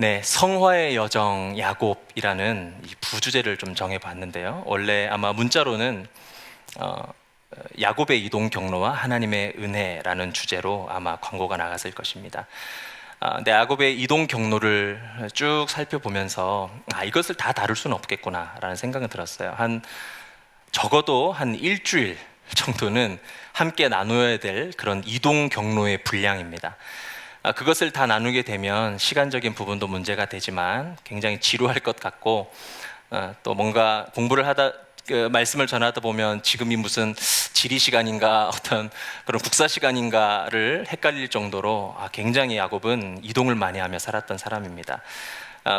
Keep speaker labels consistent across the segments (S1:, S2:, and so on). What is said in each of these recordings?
S1: 네, 성화의 여정 야곱이라는 이 부주제를 좀 정해봤는데요. 원래 아마 문자로는 야곱의 이동 경로와 하나님의 은혜라는 주제로 아마 광고가 나갔을 것입니다. 근데 야곱의 이동 경로를 쭉 살펴보면서 이것을 다 다룰 수는 없겠구나라는 생각은 들었어요. 적어도 한 일주일 정도는 함께 나누어야 될 그런 이동 경로의 분량입니다. 그것을 다 나누게 되면 시간적인 부분도 문제가 되지만 굉장히 지루할 것 같고, 또 뭔가 공부를 하다 말씀을 전하다 보면 지금이 무슨 지리 시간인가 어떤 그런 국사 시간인가를 헷갈릴 정도로 굉장히 야곱은 이동을 많이 하며 살았던 사람입니다.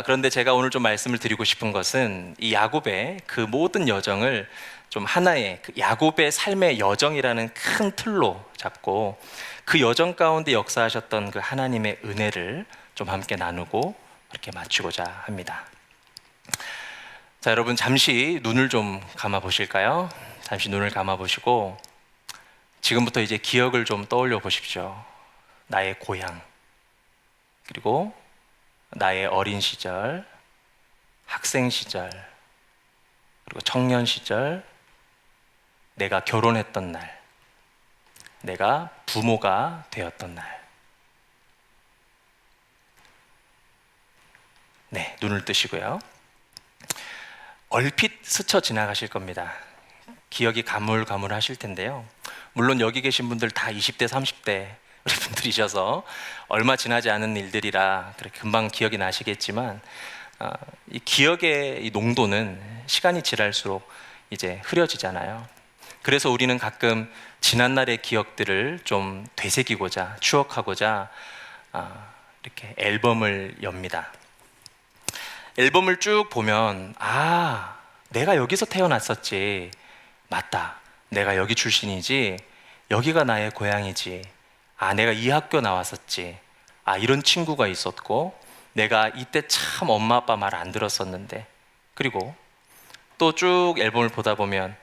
S1: 그런데 제가 오늘 좀 말씀을 드리고 싶은 것은 이 야곱의 그 모든 여정을 좀 하나의 그 야곱의 삶의 여정이라는 큰 틀로 잡고 그 여정 가운데 역사하셨던 그 하나님의 은혜를 좀 함께 나누고 이렇게 마치고자 합니다. 자, 여러분 잠시 눈을 좀 감아 보실까요? 잠시 눈을 감아 보시고 지금부터 이제 기억을 좀 떠올려 보십시오. 나의 고향, 그리고 나의 어린 시절, 학생 시절, 그리고 청년 시절, 내가 결혼했던 날, 내가 부모가 되었던 날. 네, 눈을 뜨시고요. 얼핏 스쳐 지나가실 겁니다. 기억이 가물가물하실 텐데요. 물론 여기 계신 분들 다 20대, 30대 우리 분들이셔서 얼마 지나지 않은 일들이라 그렇게 금방 기억이 나시겠지만 이 기억의 이 농도는 시간이 지날수록 이제 흐려지잖아요. 그래서 우리는 가끔 지난날의 기억들을 좀 되새기고자, 추억하고자 이렇게 앨범을 엽니다. 앨범을 쭉 보면 내가 여기서 태어났었지, 맞다, 내가 여기 출신이지, 여기가 나의 고향이지, 내가 이 학교 나왔었지, 이런 친구가 있었고, 내가 이때 참 엄마 아빠 말 안 들었었는데, 그리고 또 쭉 앨범을 보다 보면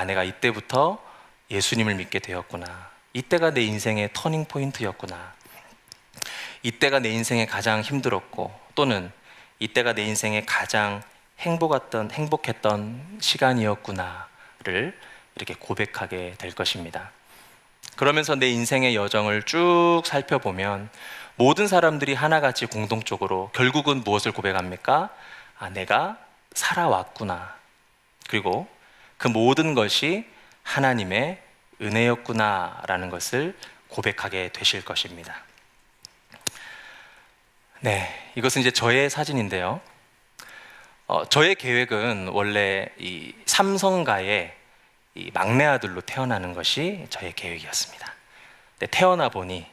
S1: 내가 이때부터 예수님을 믿게 되었구나, 이때가 내 인생의 터닝 포인트였구나, 이때가 내 인생에 가장 힘들었고, 또는 이때가 내 인생에 가장 행복했던 시간이었구나를 이렇게 고백하게 될 것입니다. 그러면서 내 인생의 여정을 쭉 살펴보면 모든 사람들이 하나같이 공동적으로 결국은 무엇을 고백합니까? 내가 살아왔구나, 그리고 그 모든 것이 하나님의 은혜였구나라는 것을 고백하게 되실 것입니다. 네, 이것은 이제 저의 사진인데요. 저의 계획은 원래 이 삼성가의 이 막내 아들로 태어나는 것이 저의 계획이었습니다. 근데 태어나 보니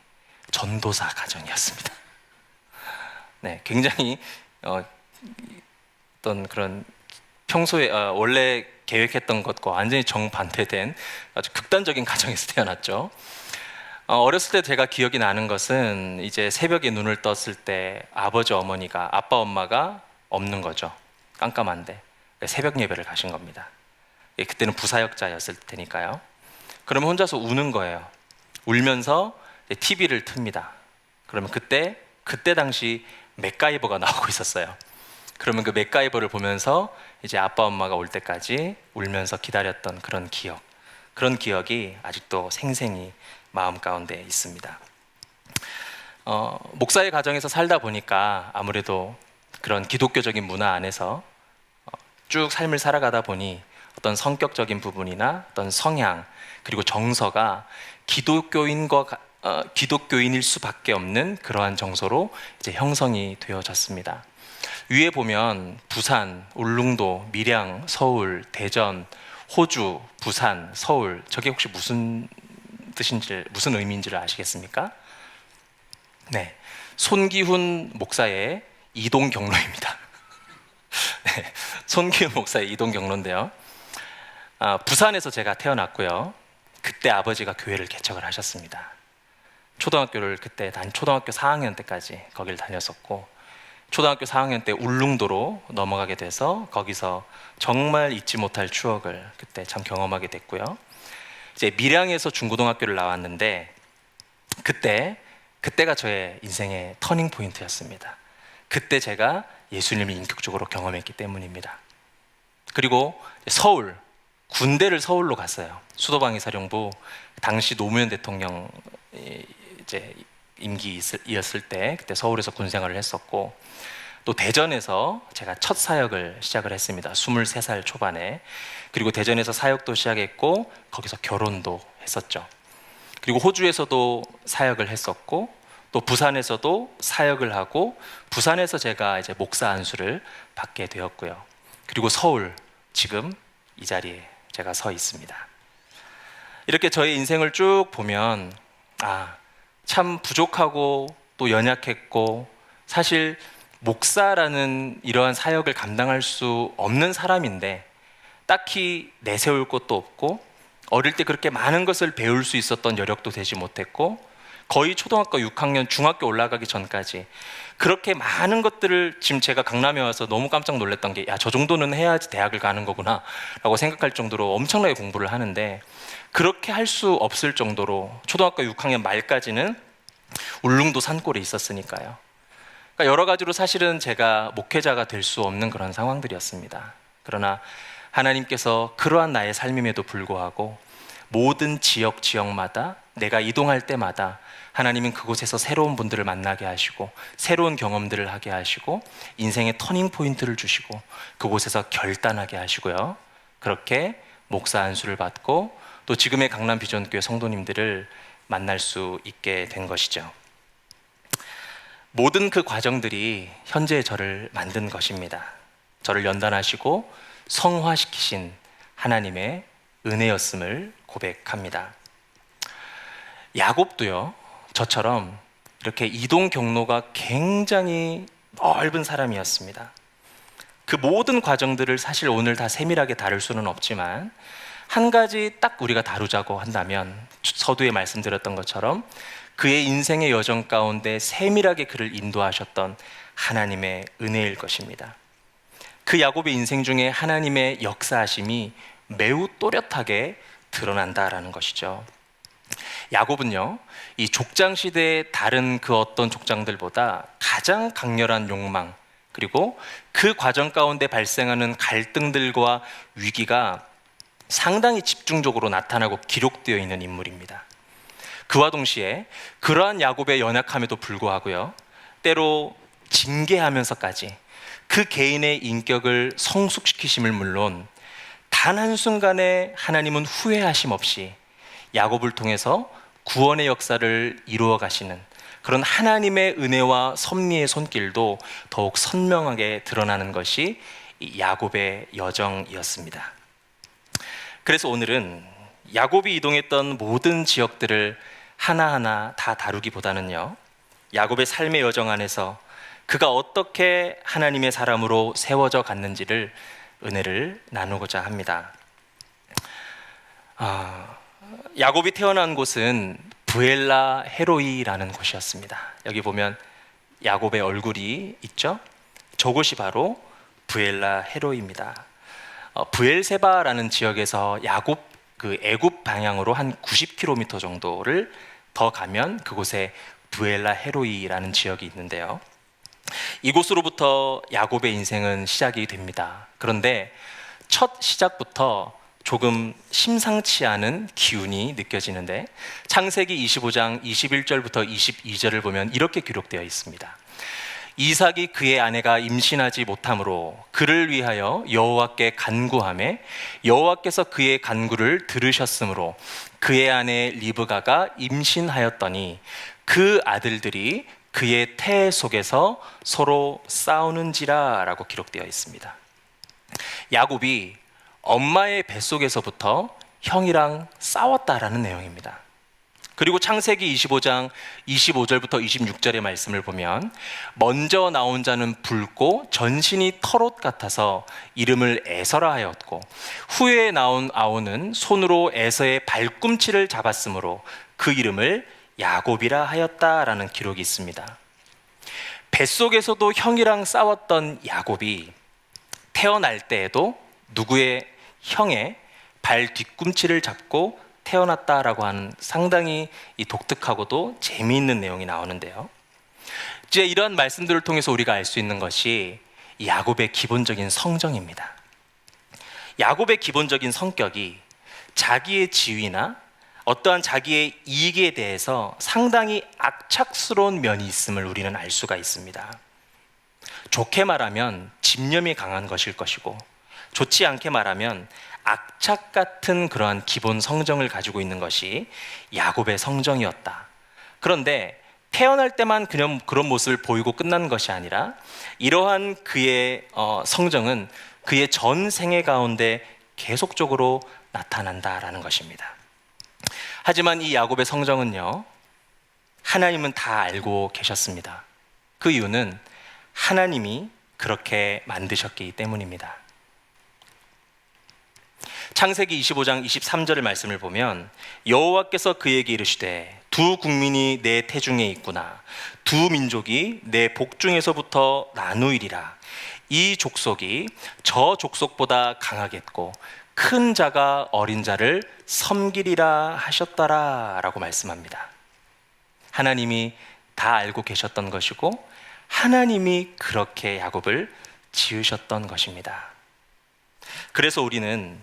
S1: 전도사 가정이었습니다. 네, 굉장히 어떤 그런 평소에 원래 계획했던 것과 완전히 정반대된 아주 극단적인 가정에서 태어났죠. 어렸을 때 제가 기억이 나는 것은 이제 새벽에 눈을 떴을 때 아버지 어머니가, 아빠 엄마가 없는 거죠. 깜깜한데 새벽 예배를 가신 겁니다. 그때는 부사역자였을 테니까요. 그러면 혼자서 우는 거예요. 울면서 TV를 틉니다. 그러면 그때 당시 맥가이버가 나오고 있었어요. 그러면 그 맥가이버를 보면서 이제 아빠 엄마가 올 때까지 울면서 기다렸던 그런 기억이 아직도 생생히 마음 가운데 있습니다. 목사의 가정에서 살다 보니까 아무래도 그런 기독교적인 문화 안에서 쭉 삶을 살아가다 보니 어떤 성격적인 부분이나 어떤 성향, 그리고 정서가 기독교인일 수밖에 없는 그러한 정서로 이제 형성이 되어졌습니다. 위에 보면 부산, 울릉도, 밀양, 서울, 대전, 호주, 부산, 서울, 저게 혹시 무슨 의미인지를 아시겠습니까? 네, 손기훈 목사의 이동 경로입니다. 네, 손기훈 목사의 이동 경로인데요. 부산에서 제가 태어났고요. 그때 아버지가 교회를 개척을 하셨습니다. 초등학교 4학년 때까지 거기를 다녔었고, 초등학교 4학년 때 울릉도로 넘어가게 돼서 거기서 정말 잊지 못할 추억을 그때 참 경험하게 됐고요. 이제 밀양에서 중고등학교를 나왔는데 그때가 저의 인생의 터닝 포인트였습니다. 그때 제가 예수님을 인격적으로 경험했기 때문입니다. 그리고 서울, 군대를 서울로 갔어요. 수도방위 사령부, 당시 노무현 대통령 이제 임기이었을 때 그때 서울에서 군 생활을 했었고, 또 대전에서 제가 첫 사역을 시작을 했습니다. 23살 초반에. 그리고 대전에서 사역도 시작했고 거기서 결혼도 했었죠. 그리고 호주에서도 사역을 했었고, 또 부산에서도 사역을 하고, 부산에서 제가 이제 목사 안수를 받게 되었고요. 그리고 서울, 지금 이 자리에 제가 서 있습니다. 이렇게 저의 인생을 쭉 보면 참 부족하고 또 연약했고, 사실 목사라는 이러한 사역을 감당할 수 없는 사람인데 딱히 내세울 것도 없고, 어릴 때 그렇게 많은 것을 배울 수 있었던 여력도 되지 못했고, 거의 초등학교 6학년, 중학교 올라가기 전까지 그렇게 많은 것들을, 지금 제가 강남에 와서 너무 깜짝 놀랐던 게, 저 정도는 해야지 대학을 가는 거구나 라고 생각할 정도로 엄청나게 공부를 하는데, 그렇게 할 수 없을 정도로 초등학교 6학년 말까지는 울릉도 산골에 있었으니까요. 그러니까 여러 가지로 사실은 제가 목회자가 될 수 없는 그런 상황들이었습니다. 그러나 하나님께서 그러한 나의 삶임에도 불구하고 모든 지역마다 내가 이동할 때마다 하나님은 그곳에서 새로운 분들을 만나게 하시고, 새로운 경험들을 하게 하시고, 인생의 터닝 포인트를 주시고, 그곳에서 결단하게 하시고요. 그렇게 목사 안수를 받고 또 지금의 강남 비전교회 성도님들을 만날 수 있게 된 것이죠. 모든 그 과정들이 현재의 저를 만든 것입니다. 저를 연단하시고 성화시키신 하나님의 은혜였음을 고백합니다. 야곱도요, 저처럼 이렇게 이동 경로가 굉장히 넓은 사람이었습니다. 그 모든 과정들을 사실 오늘 다 세밀하게 다룰 수는 없지만, 한 가지 딱 우리가 다루자고 한다면 서두에 말씀드렸던 것처럼 그의 인생의 여정 가운데 세밀하게 그를 인도하셨던 하나님의 은혜일 것입니다. 그 야곱의 인생 중에 하나님의 역사하심이 매우 또렷하게 드러난다라는 것이죠. 야곱은요, 이 족장 시대의 다른 그 어떤 족장들보다 가장 강렬한 욕망, 그리고 그 과정 가운데 발생하는 갈등들과 위기가 상당히 집중적으로 나타나고 기록되어 있는 인물입니다. 그와 동시에 그러한 야곱의 연약함에도 불구하고요, 때로 징계하면서까지 그 개인의 인격을 성숙시키심을 물론 단 한순간에 하나님은 후회하심 없이 야곱을 통해서 구원의 역사를 이루어 가시는 그런 하나님의 은혜와 섭리의 손길도 더욱 선명하게 드러나는 것이 이 야곱의 여정이었습니다. 그래서 오늘은 야곱이 이동했던 모든 지역들을 하나하나 다 다루기보다는요, 야곱의 삶의 여정 안에서 그가 어떻게 하나님의 사람으로 세워져 갔는지를 은혜를 나누고자 합니다. 야곱이 태어난 곳은 브엘라 헤로이라는 곳이었습니다. 여기 보면 야곱의 얼굴이 있죠? 저곳이 바로 브엘라 헤로이입니다. 브엘세바라는 지역에서 야곱 그 애굽 방향으로 한 90km 정도를 더 가면 그곳에 브엘라 헤로이라는 지역이 있는데요. 이곳으로부터 야곱의 인생은 시작이 됩니다. 그런데 첫 시작부터 조금 심상치 않은 기운이 느껴지는데, 창세기 25장 21절부터 22절을 보면 이렇게 기록되어 있습니다. 이삭이 그의 아내가 임신하지 못함으로 그를 위하여 여호와께 간구하매 여호와께서 그의 간구를 들으셨으므로 그의 아내 리브가가 임신하였더니 그 아들들이 그의 태 속에서 서로 싸우는지라 라고 기록되어 있습니다. 야곱이 엄마의 뱃속에서부터 형이랑 싸웠다라는 내용입니다. 그리고 창세기 25장 25절부터 26절의 말씀을 보면 먼저 나온 자는 붉고 전신이 털옷 같아서 이름을 에서라 하였고, 후에 나온 아우는 손으로 에서의 발꿈치를 잡았으므로 그 이름을 야곱이라 하였다라는 기록이 있습니다. 뱃속에서도 형이랑 싸웠던 야곱이 태어날 때에도 누구의 형의 발 뒤꿈치를 잡고 태어났다라고 하는 상당히 이 독특하고도 재미있는 내용이 나오는데요. 이제 이러한 말씀들을 통해서 우리가 알 수 있는 것이 야곱의 기본적인 성정입니다. 야곱의 기본적인 성격이 자기의 지위나 어떠한 자기의 이익에 대해서 상당히 악착스러운 면이 있음을 우리는 알 수가 있습니다. 좋게 말하면 집념이 강한 것일 것이고, 좋지 않게 말하면 악착 같은 그러한 기본 성정을 가지고 있는 것이 야곱의 성정이었다. 그런데 태어날 때만 그냥 그런 모습을 보이고 끝난 것이 아니라 이러한 그의 성정은 그의 전 생애 가운데 계속적으로 나타난다라는 것입니다. 하지만 이 야곱의 성정은요, 하나님은 다 알고 계셨습니다. 그 이유는 하나님이 그렇게 만드셨기 때문입니다. 창세기 25장 23절의 말씀을 보면 여호와께서 그에게 이르시되 두 국민이 내 태중에 있구나. 두 민족이 내 복중에서부터 나누이리라. 이 족속이 저 족속보다 강하겠고 큰 자가 어린 자를 섬기리라 하셨더라 라고 말씀합니다. 하나님이 다 알고 계셨던 것이고 하나님이 그렇게 야곱을 지으셨던 것입니다. 그래서 우리는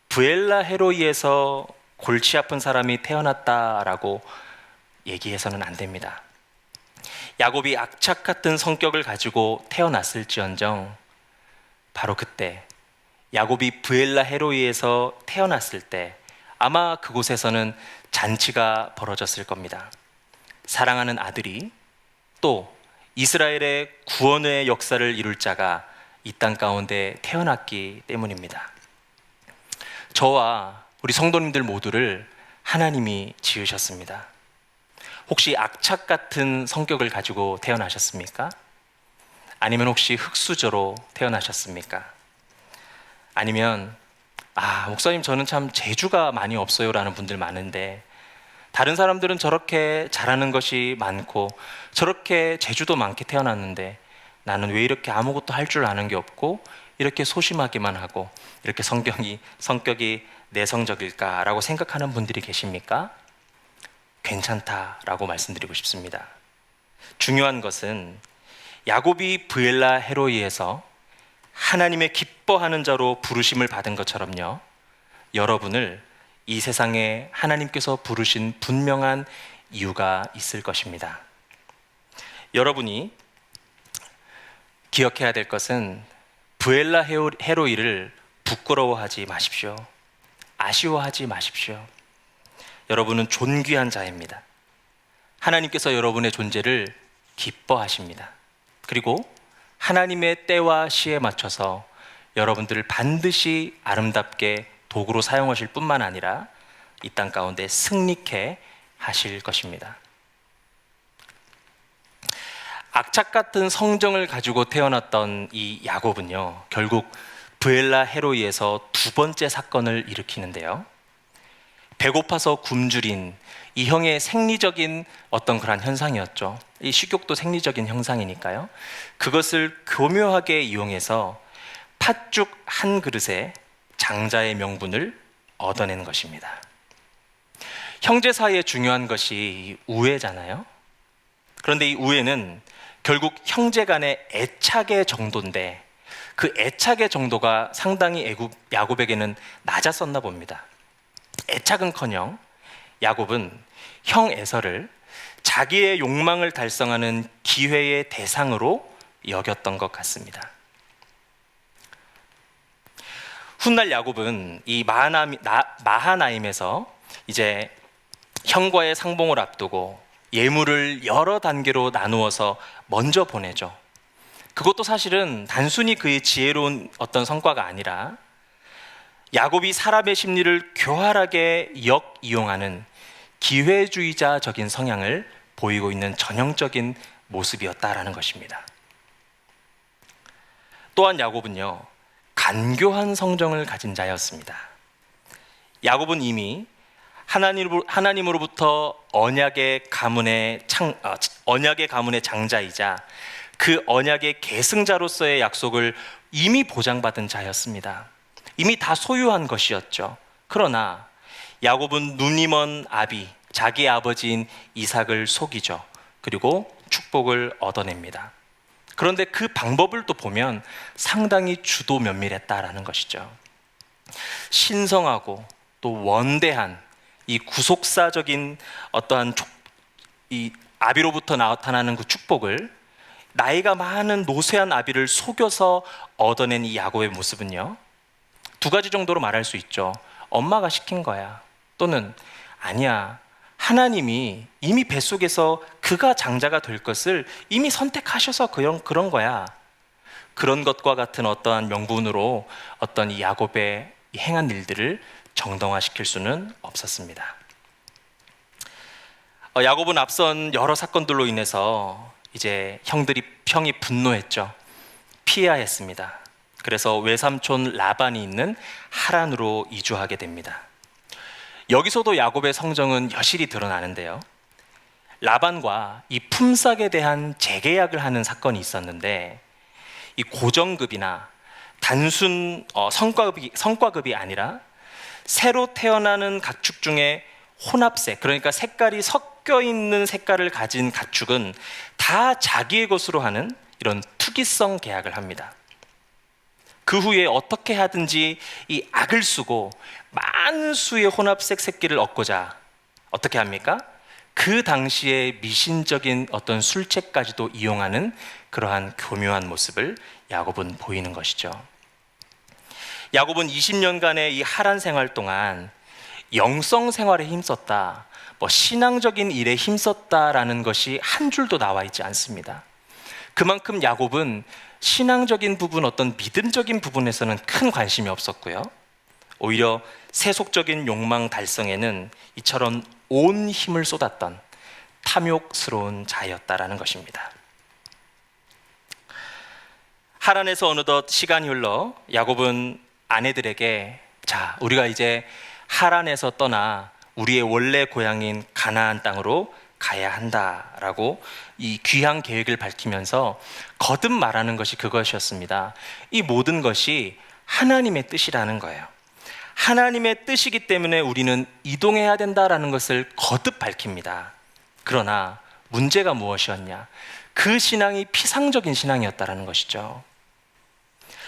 S1: 브엘라 헤로이에서 골치 아픈 사람이 태어났다라고 얘기해서는 안 됩니다. 야곱이 악착 같은 성격을 가지고 태어났을지언정 바로 그때 야곱이 브엘라 헤로이에서 태어났을 때 아마 그곳에서는 잔치가 벌어졌을 겁니다. 사랑하는 아들이 또 이스라엘의 구원의 역사를 이룰 자가 이 땅 가운데 태어났기 때문입니다. 저와 우리 성도님들 모두를 하나님이 지으셨습니다. 혹시 악착 같은 성격을 가지고 태어나셨습니까? 아니면 혹시 흙수저로 태어나셨습니까? 아니면 목사님 저는 참 재주가 많이 없어요 라는 분들 많은데 다른 사람들은 저렇게 잘하는 것이 많고 저렇게 재주도 많게 태어났는데 나는 왜 이렇게 아무것도 할 줄 아는 게 없고 이렇게 소심하기만 하고 이렇게 성격이 내성적일까라고 생각하는 분들이 계십니까? 괜찮다라고 말씀드리고 싶습니다. 중요한 것은 야곱이 브엘라 헤로이에서 하나님의 기뻐하는 자로 부르심을 받은 것처럼요, 여러분을 이 세상에 하나님께서 부르신 분명한 이유가 있을 것입니다. 여러분이 기억해야 될 것은 브엘라 헤로이를 부끄러워하지 마십시오. 아쉬워하지 마십시오. 여러분은 존귀한 자입니다. 하나님께서 여러분의 존재를 기뻐하십니다. 그리고 하나님의 때와 시에 맞춰서 여러분들을 반드시 아름답게 도구로 사용하실 뿐만 아니라 이 땅 가운데 승리케 하실 것입니다. 악착 같은 성정을 가지고 태어났던 이 야곱은요, 결국 브엘라 헤로이에서 두 번째 사건을 일으키는데요, 배고파서 굶주린 이 형의 생리적인 어떤 그런 현상이었죠. 이 식욕도 생리적인 형상이니까요. 그것을 교묘하게 이용해서 팥죽 한 그릇에 장자의 명분을 얻어낸 것입니다. 형제 사이에 중요한 것이 우애잖아요. 그런데 이 우애는 결국 형제 간의 애착의 정도인데 그 애착의 정도가 상당히 야곱에게는 낮았었나 봅니다. 애착은커녕 야곱은 형 에서를 자기의 욕망을 달성하는 기회의 대상으로 여겼던 것 같습니다. 훗날 야곱은 이 마하나임에서 이제 형과의 상봉을 앞두고 예물을 여러 단계로 나누어서 먼저 보내죠. 그것도 사실은 단순히 그의 지혜로운 어떤 성과가 아니라 야곱이 사람의 심리를 교활하게 역이용하는 기회주의자적인 성향을 보이고 있는 전형적인 모습이었다라는 것입니다. 또한 야곱은요, 간교한 성정을 가진 자였습니다. 야곱은 이미 하나님으로부터 언약의 가문의 장자이자 그 언약의 계승자로서의 약속을 이미 보장받은 자였습니다. 이미 다 소유한 것이었죠. 그러나 야곱은 눈이 먼 자기 아버지인 이삭을 속이죠. 그리고 축복을 얻어냅니다. 그런데 그 방법을 또 보면 상당히 주도 면밀했다라는 것이죠. 신성하고 또 원대한 이 구속사적인 어떠한 이 아비로부터 나타나는 그 축복을 나이가 많은 노쇠한 아비를 속여서 얻어낸 이 야곱의 모습은요, 두 가지 정도로 말할 수 있죠. 엄마가 시킨 거야. 또는 아니야, 하나님이 이미 뱃속에서 그가 장자가 될 것을 이미 선택하셔서 그런 거야. 그런 것과 같은 어떠한 명분으로 어떤 이 야곱의 행한 일들을 정당화시킬 수는 없었습니다. 야곱은 앞선 여러 사건들로 인해서 이제 형이 분노했죠. 피해야 했습니다. 그래서 외삼촌 라반이 있는 하란으로 이주하게 됩니다. 여기서도 야곱의 성정은 여실히 드러나는데요. 라반과 이 품삯에 대한 재계약을 하는 사건이 있었는데, 이 고정급이나 단순 성과급이 아니라 새로 태어나는 가축 중에 혼합색, 그러니까 색깔이 섞여 있는 색깔을 가진 가축은 다 자기의 것으로 하는 이런 투기성 계약을 합니다. 그 후에 어떻게 하든지 이 악을 쓰고 많은 수의 혼합색 새끼를 얻고자 어떻게 합니까? 그 당시에 미신적인 어떤 술책까지도 이용하는 그러한 교묘한 모습을 야곱은 보이는 것이죠. 야곱은 20년간의 이 하란 생활 동안 영성 생활에 힘썼다, 신앙적인 일에 힘썼다라는 것이 한 줄도 나와 있지 않습니다. 그만큼 야곱은 신앙적인 부분, 어떤 믿음적인 부분에서는 큰 관심이 없었고요. 오히려 세속적인 욕망 달성에는 이처럼 온 힘을 쏟았던 탐욕스러운 자였다라는 것입니다. 하란에서 어느덧 시간이 흘러 야곱은 아내들에게, 자, 우리가 이제 하란에서 떠나 우리의 원래 고향인 가나안 땅으로 가야 한다라고 이 귀향 계획을 밝히면서 거듭 말하는 것이 그것이었습니다. 이 모든 것이 하나님의 뜻이라는 거예요. 하나님의 뜻이기 때문에 우리는 이동해야 된다라는 것을 거듭 밝힙니다. 그러나 문제가 무엇이었냐? 그 신앙이 피상적인 신앙이었다라는 것이죠.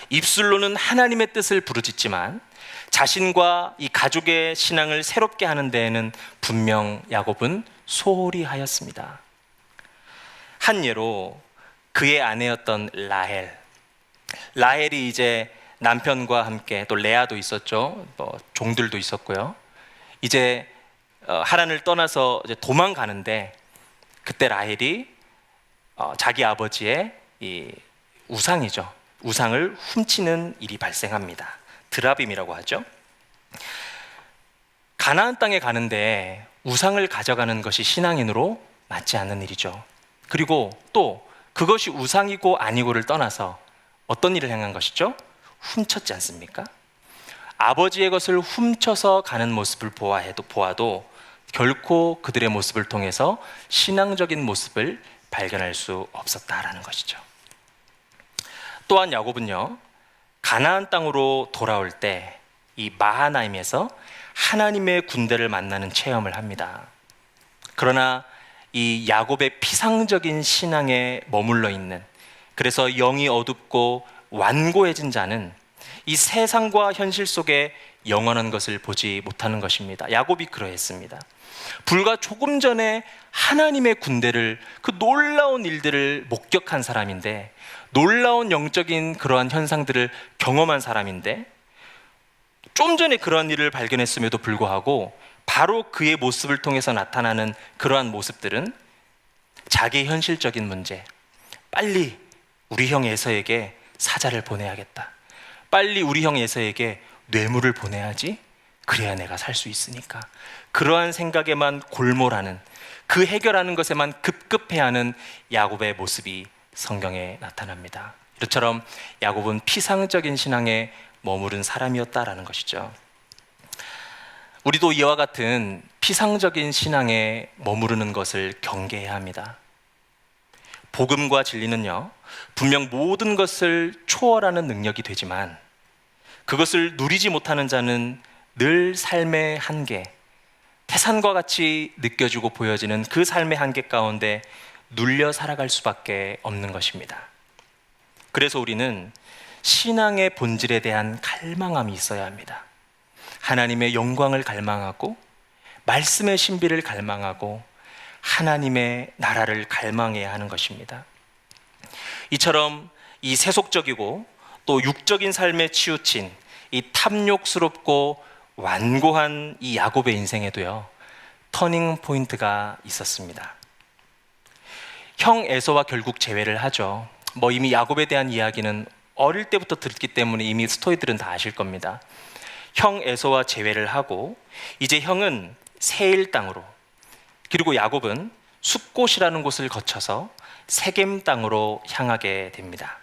S1: 입술로는 하나님의 뜻을 부르짖지만 자신과 이 가족의 신앙을 새롭게 하는 데에는 분명 야곱은 소홀히 하였습니다. 한 예로 그의 아내였던 라헬이 이제 남편과 함께, 또 레아도 있었죠. 종들도 있었고요. 이제 하란을 떠나서 이제 도망가는데, 그때 라헬이 자기 아버지의 이 우상을 훔치는 일이 발생합니다. 드라빔이라고 하죠. 가나안 땅에 가는데 우상을 가져가는 것이 신앙인으로 맞지 않는 일이죠. 그리고 또 그것이 우상이고 아니고를 떠나서 어떤 일을 행한 것이죠? 훔쳤지 않습니까? 아버지의 것을 훔쳐서 가는 모습을 보아도 결코 그들의 모습을 통해서 신앙적인 모습을 발견할 수 없었다라는 것이죠. 또한 야곱은요, 가나안 땅으로 돌아올 때 이 마하나임에서 하나님의 군대를 만나는 체험을 합니다. 그러나 이 야곱의 피상적인 신앙에 머물러 있는, 그래서 영이 어둡고 완고해진 자는 이 세상과 현실 속에 영원한 것을 보지 못하는 것입니다. 야곱이 그러했습니다. 불과 조금 전에 하나님의 군대를, 그 놀라운 일들을 목격한 사람인데, 놀라운 영적인 그러한 현상들을 경험한 사람인데, 좀 전에 그러한 일을 발견했음에도 불구하고 바로 그의 모습을 통해서 나타나는 그러한 모습들은 자기의 현실적인 문제, 빨리 우리 형 에서에게 사자를 보내야겠다, 빨리 우리 형 에서에게 뇌물을 보내야지, 그래야 내가 살 수 있으니까, 그러한 생각에만 골몰하는, 그 해결하는 것에만 급급해하는 야곱의 모습이 성경에 나타납니다. 이처럼 야곱은 피상적인 신앙에 머무른 사람이었다라는 것이죠. 우리도 이와 같은 피상적인 신앙에 머무르는 것을 경계해야 합니다. 복음과 진리는요, 분명 모든 것을 초월하는 능력이 되지만 그것을 누리지 못하는 자는 늘 삶의 한계, 태산과 같이 느껴지고 보여지는 그 삶의 한계 가운데 눌려 살아갈 수밖에 없는 것입니다. 그래서 우리는 신앙의 본질에 대한 갈망함이 있어야 합니다. 하나님의 영광을 갈망하고 말씀의 신비를 갈망하고 하나님의 나라를 갈망해야 하는 것입니다. 이처럼 이 세속적이고 또 육적인 삶에 치우친 이 탐욕스럽고 완고한 이 야곱의 인생에도요, 터닝 포인트가 있었습니다. 형 에서와 결국 재회를 하죠. 이미 야곱에 대한 이야기는 어릴 때부터 듣기 때문에 이미 스토리들은 다 아실 겁니다. 형 에서와 재회를 하고 이제 형은 세일 땅으로, 그리고 야곱은 숫곳이라는 곳을 거쳐서 세겜 땅으로 향하게 됩니다.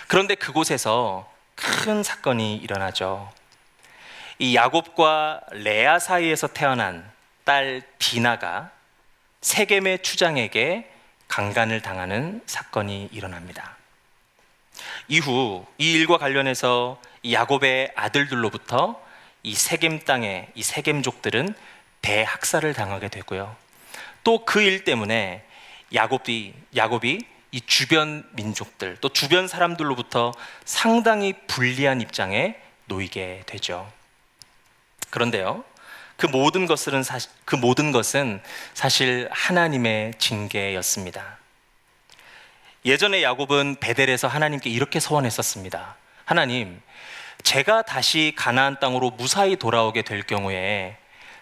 S1: 그런데 그곳에서 큰 사건이 일어나죠. 이 야곱과 레아 사이에서 태어난 딸 디나가 세겜의 추장에게 강간을 당하는 사건이 일어납니다. 이후 이 일과 관련해서 이 야곱의 아들들로부터 이 세겜 땅의 이 세겜족들은 대학살을 당하게 되고요. 또 그 일 때문에 야곱이 이 주변 민족들 또 주변 사람들로부터 상당히 불리한 입장에 놓이게 되죠. 그런데요, 그 모든 것은 사실 하나님의 징계였습니다. 예전에 야곱은 베델에서 하나님께 이렇게 소원했었습니다. 하나님, 제가 다시 가나안 땅으로 무사히 돌아오게 될 경우에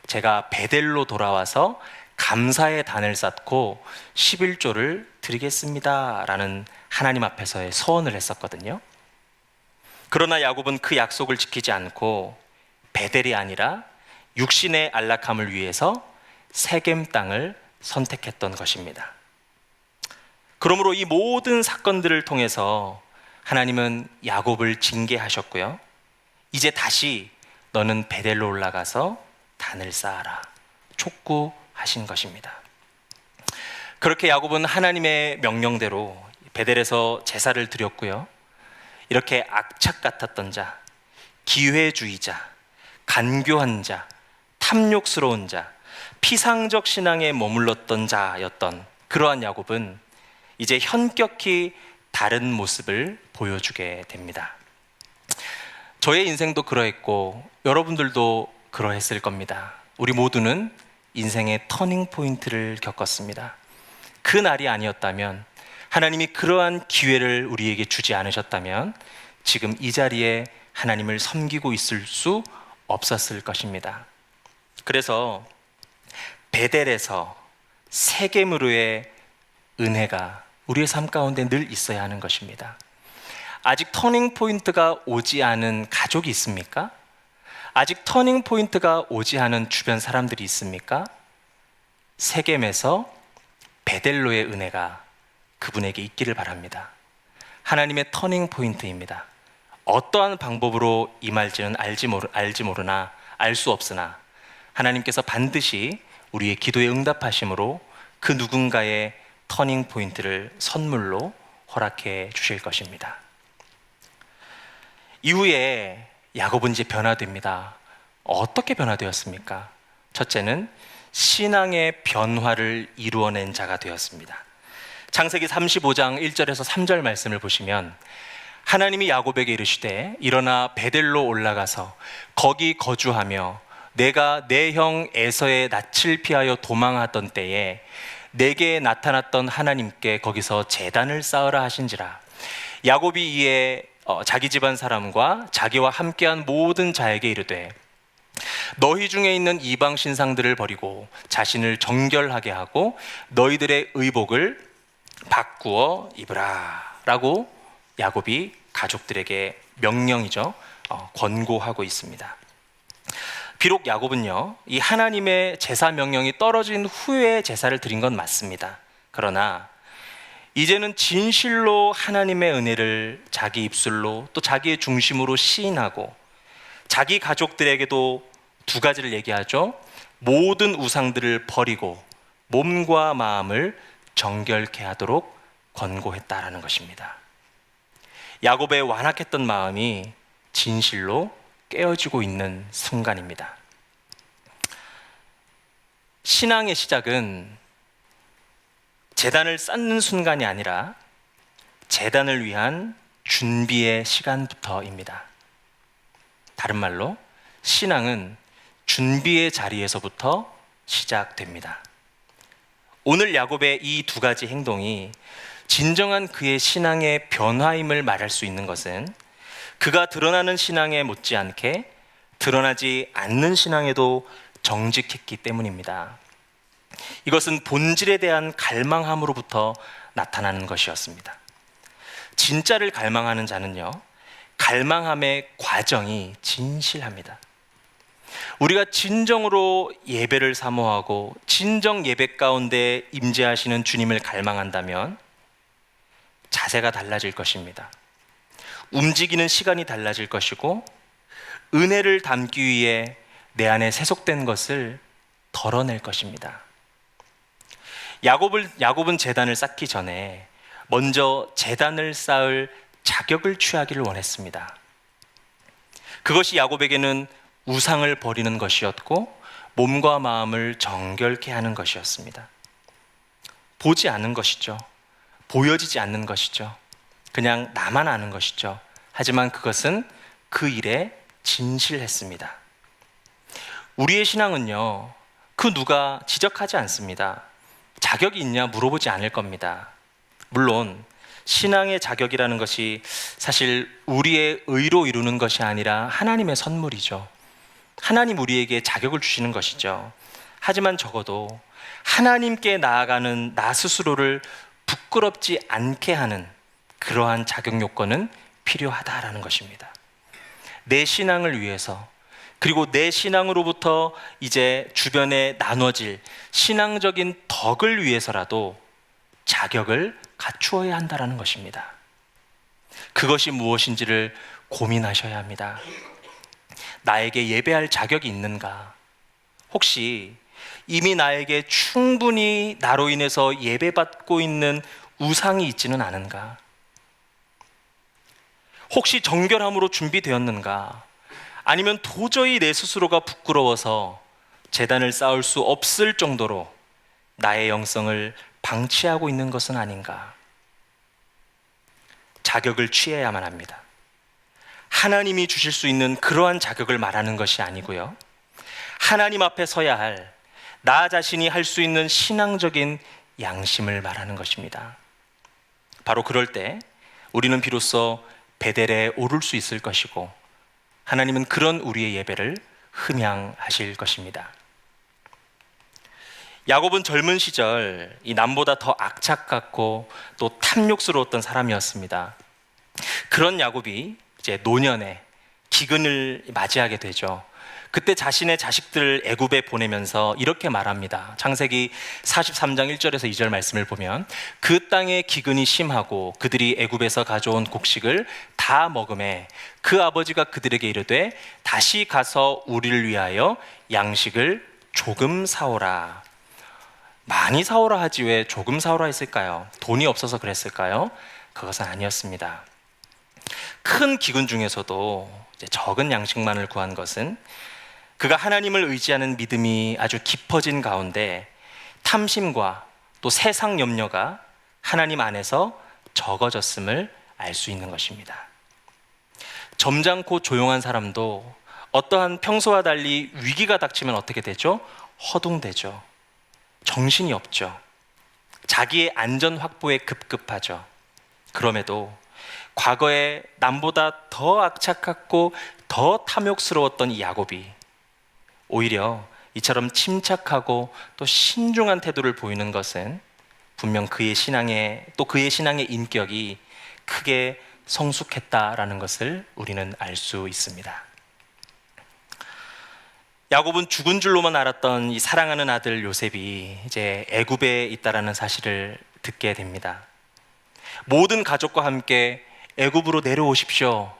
S1: 제가 베델로 돌아와서 감사의 단을 쌓고 11조를 드리겠습니다 라는 하나님 앞에서의 소원을 했었거든요. 그러나 야곱은 그 약속을 지키지 않고 베델이 아니라 육신의 안락함을 위해서 세겜 땅을 선택했던 것입니다. 그러므로 이 모든 사건들을 통해서 하나님은 야곱을 징계하셨고요. 이제 다시 너는 베델로 올라가서 단을 쌓아라, 촉구하신 것입니다. 그렇게 야곱은 하나님의 명령대로 베델에서 제사를 드렸고요. 이렇게 악착 같았던 자, 기회주의자, 간교한 자, 탐욕스러운 자, 피상적 신앙에 머물렀던 자였던 그러한 야곱은 이제 현격히 다른 모습을 보여주게 됩니다. 저의 인생도 그러했고 여러분들도 그러했을 겁니다. 우리 모두는 인생의 터닝 포인트를 겪었습니다. 그 날이 아니었다면, 하나님이 그러한 기회를 우리에게 주지 않으셨다면 지금 이 자리에 하나님을 섬기고 있을 수 없었을 것입니다. 그래서 베델에서 세겜으로의 은혜가 우리의 삶 가운데 늘 있어야 하는 것입니다. 아직 터닝 포인트가 오지 않은 가족이 있습니까? 아직 터닝 포인트가 오지 않은 주변 사람들이 있습니까? 세겜에서 베델로의 은혜가 그분에게 있기를 바랍니다. 하나님의 터닝 포인트입니다. 어떠한 방법으로 임할지는 알지 모르나 알 수 없으나 하나님께서 반드시 우리의 기도에 응답하심으로 그 누군가의 터닝 포인트를 선물로 허락해 주실 것입니다. 이후에 야곱은 이제 변화됩니다. 어떻게 변화되었습니까? 첫째는 신앙의 변화를 이루어낸 자가 되었습니다. 창세기 35장 1절에서 3절 말씀을 보시면 하나님이 야곱에게 이르시되 일어나 베델로 올라가서 거기 거주하며 내가 내 형 에서의 낯을 피하여 도망하던 때에 내게 나타났던 하나님께 거기서 제단을 쌓으라 하신지라. 야곱이 이에 자기 집안 사람과 자기와 함께한 모든 자에게 이르되 너희 중에 있는 이방 신상들을 버리고 자신을 정결하게 하고 너희들의 의복을 바꾸어 입으라 라고 야곱이 가족들에게 명령이죠, 권고하고 있습니다. 비록 야곱은요, 이 하나님의 제사 명령이 떨어진 후에 제사를 드린 건 맞습니다. 그러나 이제는 진실로 하나님의 은혜를 자기 입술로 또 자기의 중심으로 시인하고 자기 가족들에게도 두 가지를 얘기하죠. 모든 우상들을 버리고 몸과 마음을 정결케 하도록 권고했다라는 것입니다. 야곱의 완악했던 마음이 진실로 깨어지고 있는 순간입니다. 신앙의 시작은 제단을 쌓는 순간이 아니라 제단을 위한 준비의 시간부터입니다. 다른 말로 신앙은 준비의 자리에서부터 시작됩니다. 오늘 야곱의 이 두 가지 행동이 진정한 그의 신앙의 변화임을 말할 수 있는 것은 그가 드러나는 신앙에 못지않게 드러나지 않는 신앙에도 정직했기 때문입니다. 이것은 본질에 대한 갈망함으로부터 나타나는 것이었습니다. 진짜를 갈망하는 자는요, 갈망함의 과정이 진실합니다. 우리가 진정으로 예배를 사모하고 진정 예배 가운데 임재하시는 주님을 갈망한다면 자세가 달라질 것입니다. 움직이는 시간이 달라질 것이고 은혜를 담기 위해 내 안에 세속된 것을 덜어낼 것입니다. 야곱은 제단을 쌓기 전에 먼저 제단을 쌓을 자격을 취하기를 원했습니다. 그것이 야곱에게는 우상을 버리는 것이었고 몸과 마음을 정결케 하는 것이었습니다. 보지 않는 것이죠. 보여지지 않는 것이죠. 그냥 나만 아는 것이죠. 하지만 그것은 그 일에 진실했습니다. 우리의 신앙은요, 그 누가 지적하지 않습니다. 자격이 있냐 물어보지 않을 겁니다. 물론 신앙의 자격이라는 것이 사실 우리의 의로 이루는 것이 아니라 하나님의 선물이죠. 하나님 우리에게 자격을 주시는 것이죠. 하지만 적어도 하나님께 나아가는 나 스스로를 부끄럽지 않게 하는 그러한 자격 요건은 필요하다라는 것입니다. 내 신앙을 위해서, 그리고 내 신앙으로부터 이제 주변에 나눠질 신앙적인 덕을 위해서라도 자격을 갖추어야 한다라는 것입니다. 그것이 무엇인지를 고민하셔야 합니다. 나에게 예배할 자격이 있는가? 혹시 이미 나에게 충분히 나로 인해서 예배받고 있는 우상이 있지는 않은가? 혹시 정결함으로 준비되었는가? 아니면 도저히 내 스스로가 부끄러워서 제단을 쌓을 수 없을 정도로 나의 영성을 방치하고 있는 것은 아닌가? 자격을 취해야만 합니다. 하나님이 주실 수 있는 그러한 자격을 말하는 것이 아니고요, 하나님 앞에 서야 할 나 자신이 할 수 있는 신앙적인 양심을 말하는 것입니다. 바로 그럴 때 우리는 비로소 베델에 오를 수 있을 것이고 하나님은 그런 우리의 예배를 흠양하실 것입니다. 야곱은 젊은 시절 이 남보다 더 악착같고 또 탐욕스러웠던 사람이었습니다. 그런 야곱이 이제 노년에 기근을 맞이하게 되죠. 그때 자신의 자식들을 애굽에 보내면서 이렇게 말합니다. 창세기 43장 1절에서 2절 말씀을 보면 그 땅에 기근이 심하고 그들이 애굽에서 가져온 곡식을 다 먹음에 그 아버지가 그들에게 이르되 다시 가서 우리를 위하여 양식을 조금 사오라. 많이 사오라 하지 왜 조금 사오라 했을까요? 돈이 없어서 그랬을까요? 그것은 아니었습니다. 큰 기근 중에서도 이제 적은 양식만을 구한 것은 그가 하나님을 의지하는 믿음이 아주 깊어진 가운데 탐심과 또 세상 염려가 하나님 안에서 적어졌음을 알 수 있는 것입니다. 점잖고 조용한 사람도 어떠한 평소와 달리 위기가 닥치면 어떻게 되죠? 허둥대죠. 정신이 없죠. 자기의 안전 확보에 급급하죠. 그럼에도 과거에 남보다 더 악착같고 더 탐욕스러웠던 이 야곱이 오히려 이처럼 침착하고 또 신중한 태도를 보이는 것은 분명 그의 신앙의 인격이 크게 성숙했다라는 것을 우리는 알 수 있습니다. 야곱은 죽은 줄로만 알았던 이 사랑하는 아들 요셉이 이제 애굽에 있다라는 사실을 듣게 됩니다. 모든 가족과 함께 애굽으로 내려오십시오.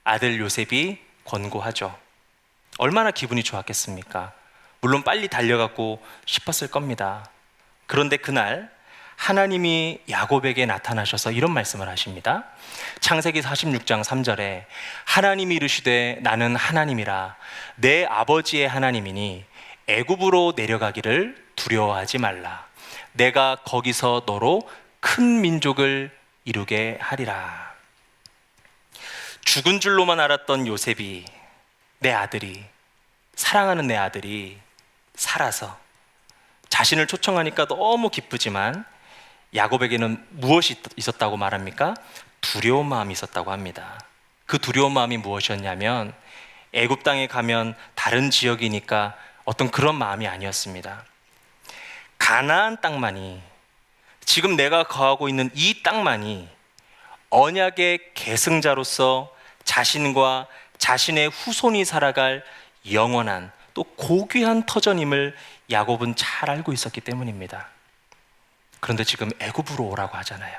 S1: 아들 요셉이 권고하죠. 얼마나 기분이 좋았겠습니까? 물론 빨리 달려가고 싶었을 겁니다. 그런데 그날 하나님이 야곱에게 나타나셔서 이런 말씀을 하십니다. 창세기 46장 3절에 하나님이 이르시되 나는 하나님이라 내 아버지의 하나님이니 애굽으로 내려가기를 두려워하지 말라. 내가 거기서 너로 큰 민족을 이루게 하리라. 죽은 줄로만 알았던 요셉이, 내 아들이, 사랑하는 내 아들이 살아서 자신을 초청하니까 너무 기쁘지만 야곱에게는 무엇이 있었다고 말합니까? 두려운 마음이 있었다고 합니다. 그 두려운 마음이 무엇이었냐면 애굽 땅에 가면 다른 지역이니까 어떤 그런 마음이 아니었습니다. 가나안 땅만이, 지금 내가 거하고 있는 이 땅만이 언약의 계승자로서 자신과 자신의 후손이 살아갈 영원한 또 고귀한 터전임을 야곱은 잘 알고 있었기 때문입니다. 그런데 지금 애굽으로 오라고 하잖아요.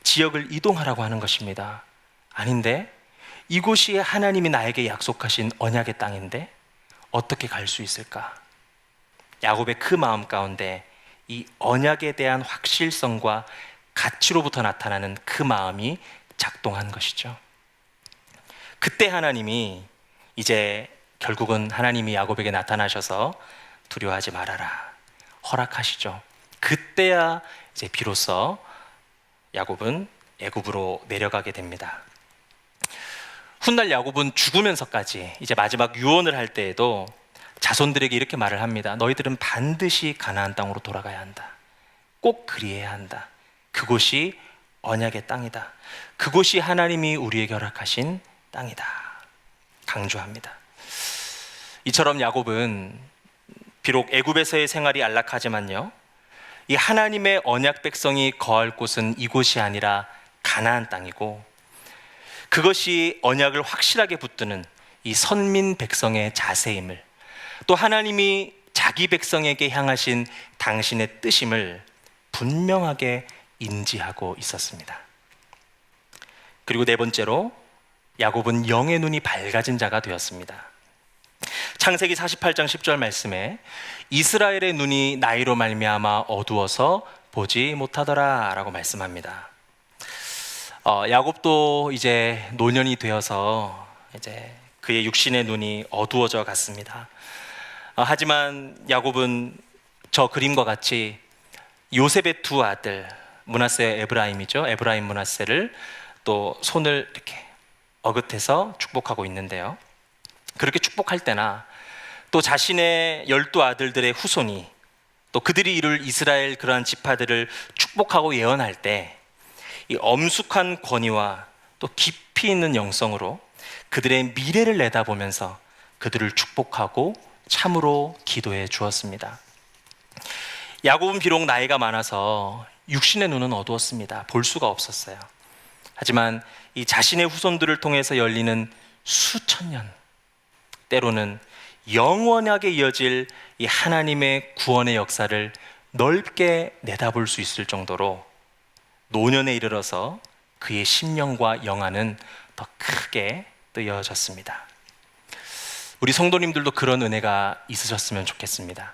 S1: 지역을 이동하라고 하는 것입니다. 아닌데 이곳이 하나님이 나에게 약속하신 언약의 땅인데 어떻게 갈 수 있을까? 야곱의 그 마음 가운데 이 언약에 대한 확실성과 가치로부터 나타나는 그 마음이 작동한 것이죠. 그때 하나님이 이제 결국은 하나님이 야곱에게 나타나셔서 두려워하지 말아라 허락하시죠. 그때야 이제 비로소 야곱은 애굽으로 내려가게 됩니다. 훗날 야곱은 죽으면서까지 이제 마지막 유언을 할 때에도 자손들에게 이렇게 말을 합니다. 너희들은 반드시 가나안 땅으로 돌아가야 한다. 꼭 그리해야 한다. 그곳이 언약의 땅이다. 그곳이 하나님이 우리에게 허락하신 땅이다. 강조합니다. 이처럼 야곱은 비록 애굽에서의 생활이 안락하지만요, 이 하나님의 언약 백성이 거할 곳은 이곳이 아니라 가나안 땅이고, 그것이 언약을 확실하게 붙드는 이 선민 백성의 자세임을, 또 하나님이 자기 백성에게 향하신 당신의 뜻임을 분명하게 인지하고 있었습니다. 그리고 네 번째로 야곱은 영의 눈이 밝아진 자가 되었습니다. 창세기 48장 10절 말씀에 이스라엘의 눈이 나이로 말미암아 어두워서 보지 못하더라 라고 말씀합니다. 야곱도 이제 노년이 되어서 이제 그의 육신의 눈이 어두워져 갔습니다. 하지만 야곱은 저 그림과 같이 요셉의 두 아들 므낫세 에브라임이죠. 에브라임 므낫세를 또 손을 이렇게 어긋해서 축복하고 있는데요. 그렇게 축복할 때나 또 자신의 12 아들들의 후손이 또 그들이 이룰 이스라엘 그러한 지파들을 축복하고 예언할 때 이 엄숙한 권위와 또 깊이 있는 영성으로 그들의 미래를 내다보면서 그들을 축복하고 참으로 기도해 주었습니다. 야곱은 비록 나이가 많아서 육신의 눈은 어두웠습니다. 볼 수가 없었어요. 하지만 이 자신의 후손들을 통해서 열리는 수천 년, 때로는 영원하게 이어질 이 하나님의 구원의 역사를 넓게 내다볼 수 있을 정도로 노년에 이르러서 그의 심령과 영안은 더 크게 뜨여졌습니다. 우리 성도님들도 그런 은혜가 있으셨으면 좋겠습니다.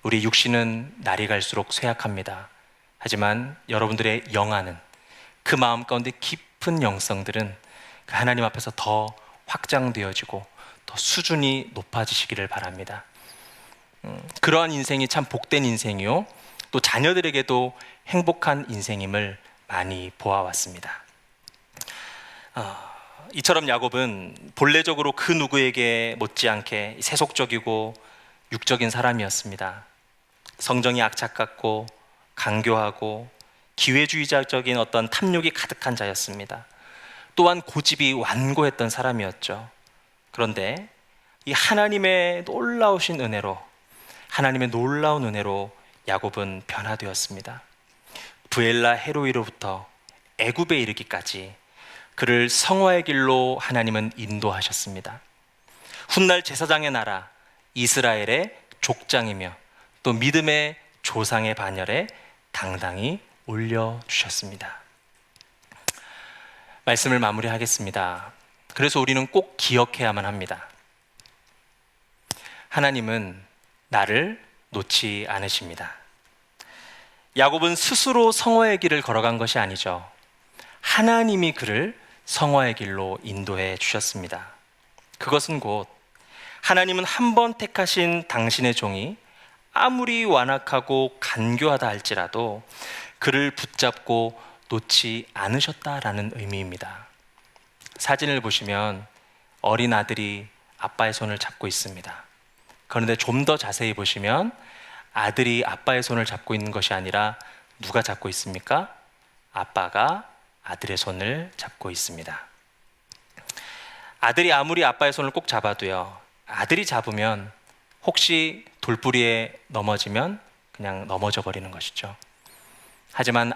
S1: 우리 육신은 날이 갈수록 쇠약합니다. 하지만 여러분들의 영안은, 그 마음 가운데 깊은 영성들은 그 하나님 앞에서 더 확장되어지고 더 수준이 높아지시기를 바랍니다. 그러한 인생이 참 복된 인생이요, 또 자녀들에게도 행복한 인생임을 많이 보아왔습니다. 이처럼 야곱은 본래적으로 그 누구에게 못지않게 세속적이고 육적인 사람이었습니다. 성정이 악착같고 강교하고 기회주의자적인 어떤 탐욕이 가득한 자였습니다. 또한 고집이 완고했던 사람이었죠. 그런데 이 하나님의 놀라우신 은혜로, 하나님의 놀라운 은혜로 야곱은 변화되었습니다. 브엘라 헤로이로부터 애굽에 이르기까지 그를 성화의 길로 하나님은 인도하셨습니다. 훗날 제사장의 나라 이스라엘의 족장이며 또 믿음의 조상의 반열에 당당히 올려주셨습니다. 말씀을 마무리하겠습니다. 그래서 우리는 꼭 기억해야만 합니다. 하나님은 나를 놓지 않으십니다. 야곱은 스스로 성화의 길을 걸어간 것이 아니죠. 하나님이 그를 성화의 길로 인도해 주셨습니다. 그것은 곧 하나님은 한 번 택하신 당신의 종이 아무리 완악하고 간교하다 할지라도 그를 붙잡고 놓지 않으셨다라는 의미입니다. 사진을 보시면 어린 아들이 아빠의 손을 잡고 있습니다. 그런데 좀 더 자세히 보시면 아들이 아빠의 손을 잡고 있는 것이 아니라 누가 잡고 있습니까? 아빠가 아들의 손을 잡고 있습니다. 아들이 아무리 아빠의 손을 꼭 잡아도요, 아들이 잡으면 혹시 돌부리에 넘어지면 그냥 넘어져 버리는 것이죠. 하지만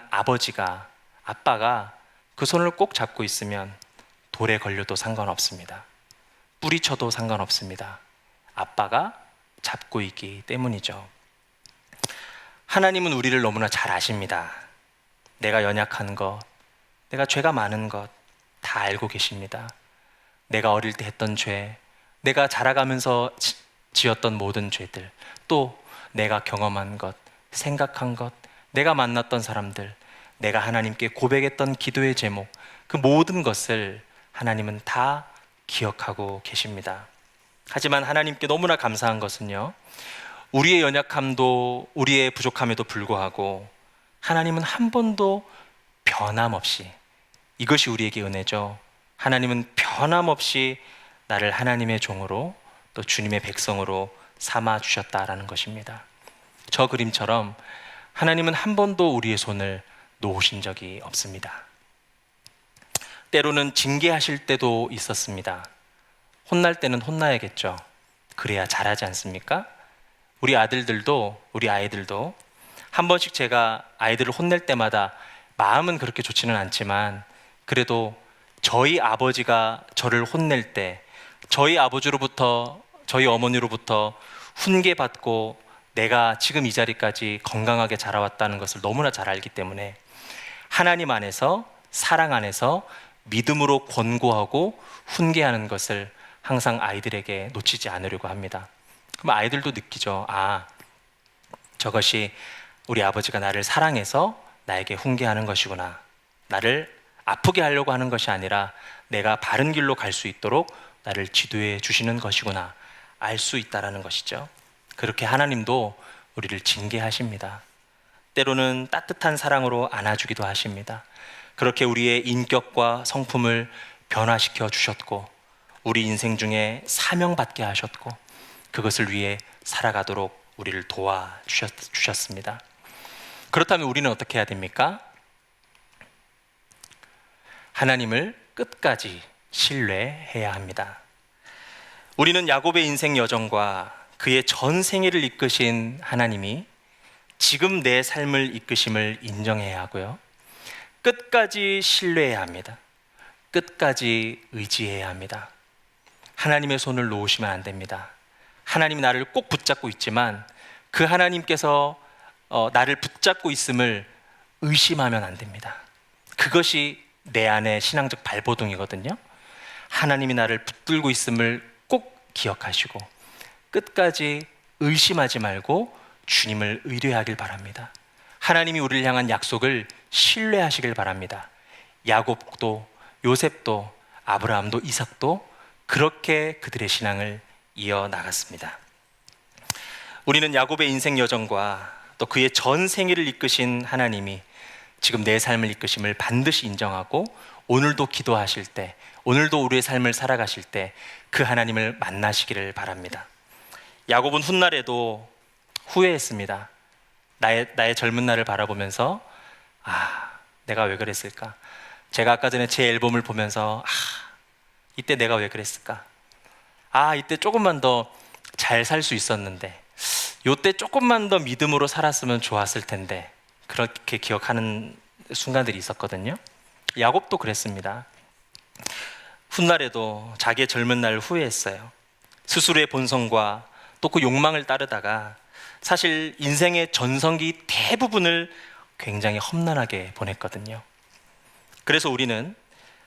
S1: 아빠가 그 손을 꼭 잡고 있으면 돌에 걸려도 상관없습니다. 뿌리쳐도 상관없습니다. 아빠가 잡고 있기 때문이죠. 하나님은 우리를 너무나 잘 아십니다. 내가 연약한 것, 내가 죄가 많은 것 다 알고 계십니다. 내가 어릴 때 했던 죄, 내가 자라가면서 지었던 모든 죄들, 또 내가 경험한 것, 생각한 것, 내가 만났던 사람들, 내가 하나님께 고백했던 기도의 제목, 그 모든 것을 하나님은 다 기억하고 계십니다. 하지만 하나님께 너무나 감사한 것은요, 우리의 연약함도 우리의 부족함에도 불구하고 하나님은 한 번도 변함없이, 이것이 우리에게 은혜죠. 하나님은 변함없이 나를 하나님의 종으로 또 주님의 백성으로 삼아 주셨다라는 것입니다. 저 그림처럼 하나님은 한 번도 우리의 손을 놓으신 적이 없습니다. 때로는 징계하실 때도 있었습니다. 혼날 때는 혼나야겠죠. 그래야 잘하지 않습니까? 우리 아이들도 한 번씩 제가 아이들을 혼낼 때마다 마음은 그렇게 좋지는 않지만 그래도 저희 아버지가 저를 혼낼 때 저희 아버지로부터, 저희 어머니로부터 훈계받고 내가 지금 이 자리까지 건강하게 자라왔다는 것을 너무나 잘 알기 때문에 하나님 안에서, 사랑 안에서 믿음으로 권고하고 훈계하는 것을 항상 아이들에게 놓치지 않으려고 합니다. 그럼 아이들도 느끼죠. 아, 저것이 우리 아버지가 나를 사랑해서 나에게 훈계하는 것이구나. 나를 아프게 하려고 하는 것이 아니라 내가 바른 길로 갈 수 있도록 나를 지도해 주시는 것이구나. 알 수 있다라는 것이죠. 그렇게 하나님도 우리를 징계하십니다. 때로는 따뜻한 사랑으로 안아주기도 하십니다. 그렇게 우리의 인격과 성품을 변화시켜 주셨고 우리 인생 중에 사명받게 하셨고 그것을 위해 살아가도록 우리를 도와주셨습니다. 그렇다면 우리는 어떻게 해야 됩니까? 하나님을 끝까지 신뢰해야 합니다. 우리는 야곱의 인생 여정과 그의 전 생애를 이끄신 하나님이 지금 내 삶을 이끄심을 인정해야 하고요. 끝까지 신뢰해야 합니다. 끝까지 의지해야 합니다. 하나님의 손을 놓으시면 안 됩니다. 하나님이 나를 꼭 붙잡고 있지만 그 하나님께서 나를 붙잡고 있음을 의심하면 안 됩니다. 그것이 내 안의 신앙적 발버둥이거든요. 하나님이 나를 붙들고 있음을 꼭 기억하시고 끝까지 의심하지 말고 주님을 의뢰하길 바랍니다. 하나님이 우리를 향한 약속을 신뢰하시길 바랍니다. 야곱도 요셉도 아브라함도 이삭도 그렇게 그들의 신앙을 이어나갔습니다. 우리는 야곱의 인생 여정과 또 그의 전 생애를 이끄신 하나님이 지금 내 삶을 이끄심을 반드시 인정하고 오늘도 기도하실 때, 오늘도 우리의 삶을 살아가실 때 그 하나님을 만나시기를 바랍니다. 야곱은 훗날에도 후회했습니다. 나의 젊은 날을 바라보면서 내가 왜 그랬을까? 제가 아까 전에 제 앨범을 보면서 이때 내가 왜 그랬을까? 이때 조금만 더 잘 살 수 있었는데 요때 조금만 더 믿음으로 살았으면 좋았을 텐데 그렇게 기억하는 순간들이 있었거든요. 야곱도 그랬습니다. 훗날에도 자기의 젊은 날을 후회했어요. 스스로의 본성과 또 그 욕망을 따르다가 사실 인생의 전성기 대부분을 굉장히 험난하게 보냈거든요. 그래서 우리는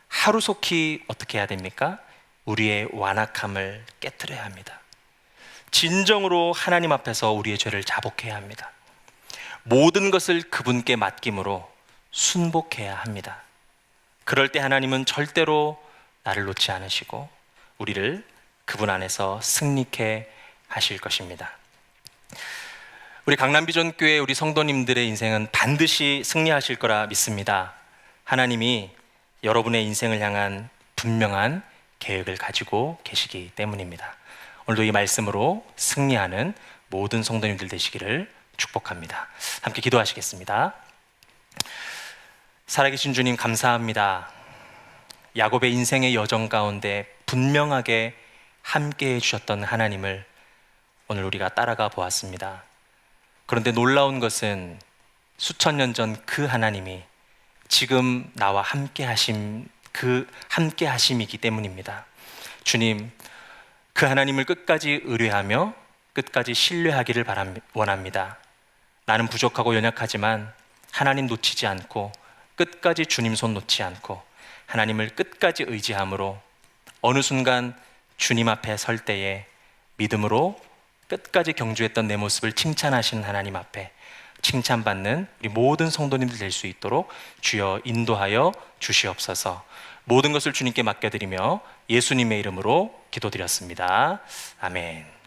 S1: 하루속히 어떻게 해야 됩니까? 우리의 완악함을 깨트려야 합니다. 진정으로 하나님 앞에서 우리의 죄를 자복해야 합니다. 모든 것을 그분께 맡김으로 순복해야 합니다. 그럴 때 하나님은 절대로 나를 놓지 않으시고 우리를 그분 안에서 승리케 하실 것입니다. 우리 강남비전교회 우리 성도님들의 인생은 반드시 승리하실 거라 믿습니다. 하나님이 여러분의 인생을 향한 분명한 계획을 가지고 계시기 때문입니다. 오늘도 이 말씀으로 승리하는 모든 성도님들 되시기를 축복합니다. 함께 기도하시겠습니다. 살아계신 주님 감사합니다. 야곱의 인생의 여정 가운데 분명하게 함께해 주셨던 하나님을 오늘 우리가 따라가 보았습니다. 그런데 놀라운 것은 수천 년 전 그 하나님이 지금 나와 함께 하심이기 때문입니다. 주님, 그 하나님을 끝까지 의뢰하며 끝까지 신뢰하기를 원합니다. 나는 부족하고 연약하지만 하나님 놓치지 않고 끝까지 주님 손 놓지 않고 하나님을 끝까지 의지함으로 어느 순간 주님 앞에 설 때에 믿음으로 끝까지 경주했던 내 모습을 칭찬하시는 하나님 앞에 칭찬받는 우리 모든 성도님들 될 수 있도록 주여 인도하여 주시옵소서. 모든 것을 주님께 맡겨드리며 예수님의 이름으로 기도드렸습니다. 아멘.